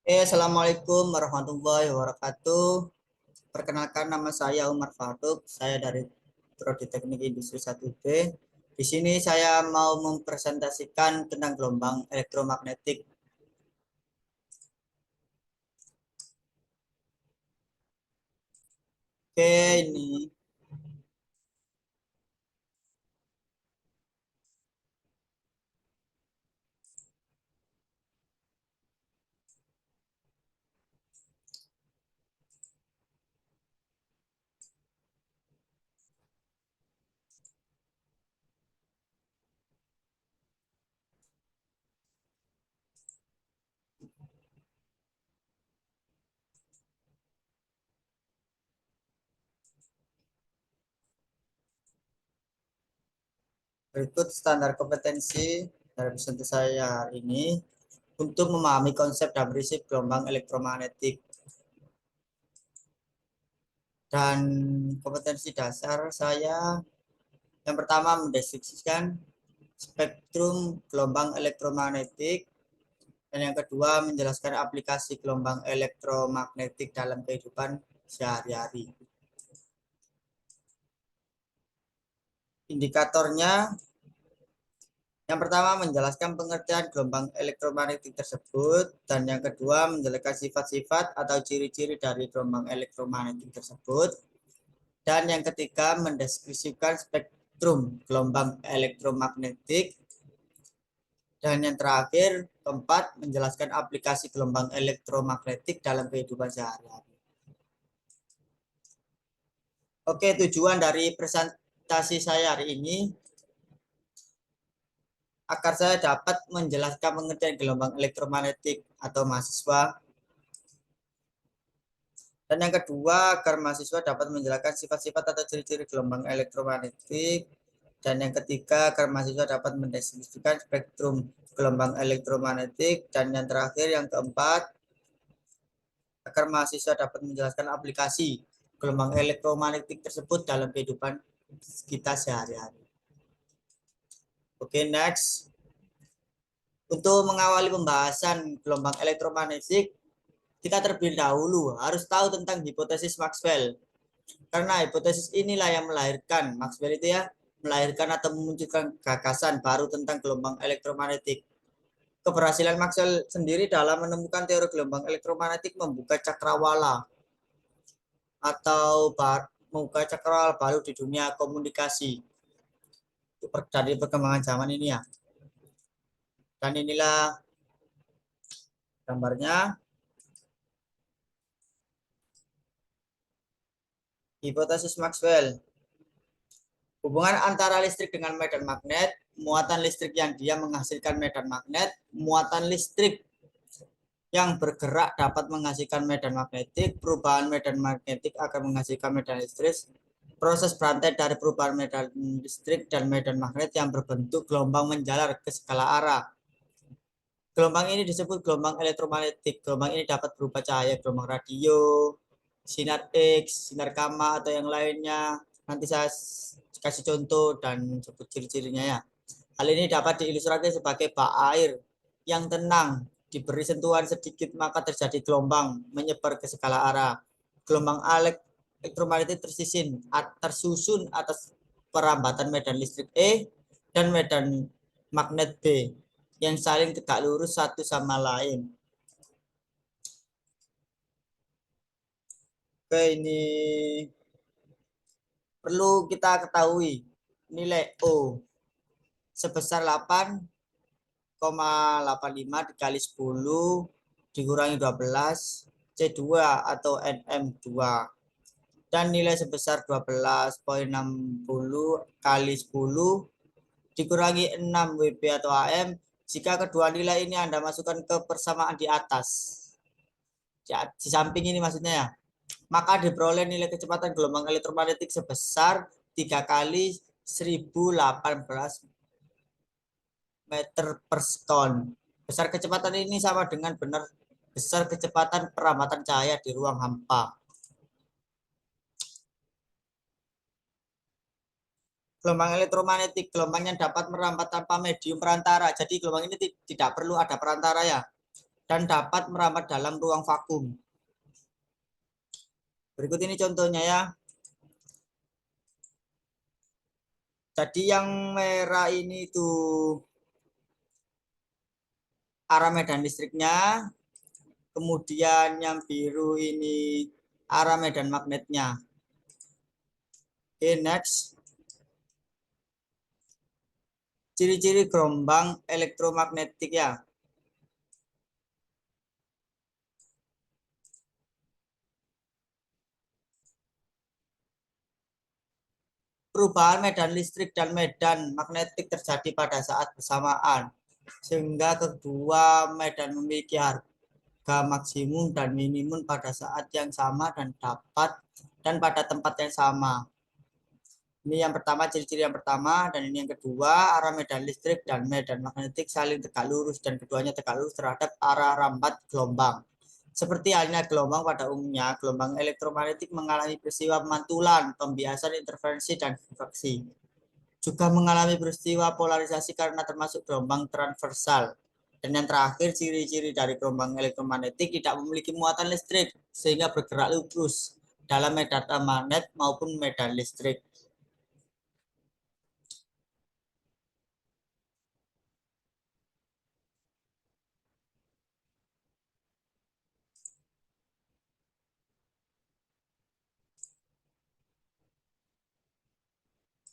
Assalamualaikum warahmatullahi wabarakatuh. Perkenalkan, nama saya Umar Fatuk. Saya dari Prodi Teknik Industri 1B. Di sini saya mau mempresentasikan tentang gelombang elektromagnetik. Oke, ini berikut standar kompetensi dari presentasi saya hari ini untuk memahami konsep dan prinsip gelombang elektromagnetik. Dan kompetensi dasar saya yang pertama mendeskripsikan spektrum gelombang elektromagnetik, dan yang kedua menjelaskan aplikasi gelombang elektromagnetik dalam kehidupan sehari-hari. Indikatornya, yang pertama menjelaskan pengertian gelombang elektromagnetik tersebut, dan yang kedua menjelaskan sifat-sifat atau ciri-ciri dari gelombang elektromagnetik tersebut, dan yang ketiga mendeskripsikan spektrum gelombang elektromagnetik, dan yang terakhir keempat menjelaskan aplikasi gelombang elektromagnetik dalam kehidupan sehari-hari. Oke, tujuan dari presentasi saya hari ini agar saya dapat menjelaskan pengertian gelombang elektromagnetik atau mahasiswa. Dan yang kedua, agar mahasiswa dapat menjelaskan sifat-sifat atau ciri-ciri gelombang elektromagnetik. Dan yang ketiga, agar mahasiswa dapat mendeskripsikan spektrum gelombang elektromagnetik. Dan yang terakhir, yang keempat, agar mahasiswa dapat menjelaskan aplikasi gelombang elektromagnetik tersebut dalam kehidupan kita sehari-hari. Oke, next. Untuk mengawali pembahasan gelombang elektromagnetik, kita terlebih dahulu harus tahu tentang hipotesis Maxwell. Karena hipotesis inilah yang melahirkan, Maxwell itu ya, melahirkan atau memunculkan gagasan baru tentang gelombang elektromagnetik. Keberhasilan Maxwell sendiri dalam menemukan teori gelombang elektromagnetik membuka cakrawala atau membuka cakrawala baru di dunia komunikasi dari perkembangan zaman ini ya. Dan inilah gambarnya. Hipotesis Maxwell. Hubungan antara listrik dengan medan magnet, muatan listrik yang dia menghasilkan medan magnet, muatan listrik yang bergerak dapat menghasilkan medan magnetik, perubahan medan magnetik akan menghasilkan medan listrik, proses berantai dari perubahan medan listrik dan medan magnet yang berbentuk gelombang menjalar ke segala arah. Gelombang ini disebut gelombang elektromagnetik. Gelombang ini dapat berupa cahaya, gelombang radio, sinar X, sinar gamma, atau yang lainnya. Nanti saya kasih contoh dan sebut ciri-cirinya ya. Hal ini dapat diilustrasikan sebagai bak air yang tenang, diberi sentuhan sedikit maka terjadi gelombang menyebar ke segala arah. Gelombang elektromagnetik tersusun atas perambatan medan listrik E dan medan magnet B yang saling tegak lurus satu sama lain. Oke, ini perlu kita ketahui nilai O sebesar 8,85 dikali 10 dikurangi 12 C2 atau NM2, dan nilai sebesar 12,60 kali 10 dikurangi 6 WB atau AM jika kedua nilai ini Anda masukkan ke persamaan di atas. Di samping ini maksudnya ya. Maka diperoleh nilai kecepatan gelombang elektromagnetik sebesar 3 kali 1018 meter per sekon. Besar kecepatan ini sama dengan benar besar kecepatan perambatan cahaya di ruang hampa. Gelombang elektromagnetik, gelombang yang dapat merambat tanpa medium perantara. Jadi gelombang ini tidak perlu ada perantara ya. dan dapat merambat dalam ruang vakum. Berikut ini contohnya ya. Jadi yang merah ini tuh arah medan listriknya, kemudian yang biru ini arah medan magnetnya. Oke, next. Ciri-ciri gelombang elektromagnetik ya. Perubahan medan listrik dan medan magnetik terjadi pada saat bersamaan, sehingga kedua medan memiliki harga maksimum dan minimum pada saat yang sama dan pada tempat yang sama. Ini yang pertama, ciri-ciri yang pertama, dan ini yang kedua, arah medan listrik dan medan magnetik saling tegak lurus dan keduanya tegak lurus terhadap arah rambat gelombang. Seperti halnya gelombang pada umumnya, gelombang elektromagnetik mengalami peristiwa pemantulan, pembiasan, interferensi, dan refraksi. Juga mengalami peristiwa polarisasi karena termasuk gelombang transversal. Dan yang terakhir, ciri-ciri dari gelombang elektromagnetik tidak memiliki muatan listrik, sehingga bergerak lurus dalam medan magnet maupun medan listrik.